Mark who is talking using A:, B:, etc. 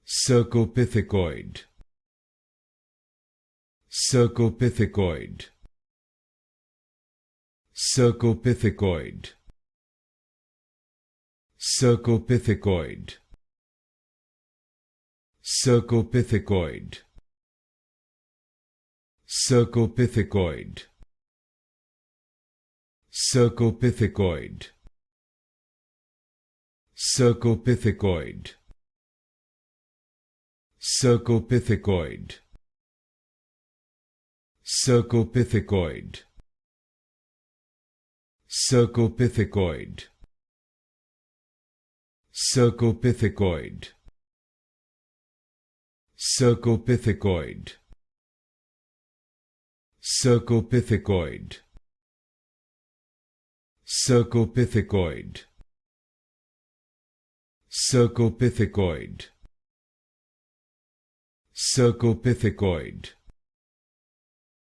A: Cercopithecoid. Cercopithecoid. Cercopithecoid. Cercopithecoid. Cercopithecoid. Cercopithecoid. Cercopithecoid. Cercopithecoid. Cercopithecoid. Cercopithecoid. Cercopithecoid. Cercopithecoid. Cercopithecoid. Cercopithecoid. Cercopithecoid. Cercopithecoid. Cercopithecoid.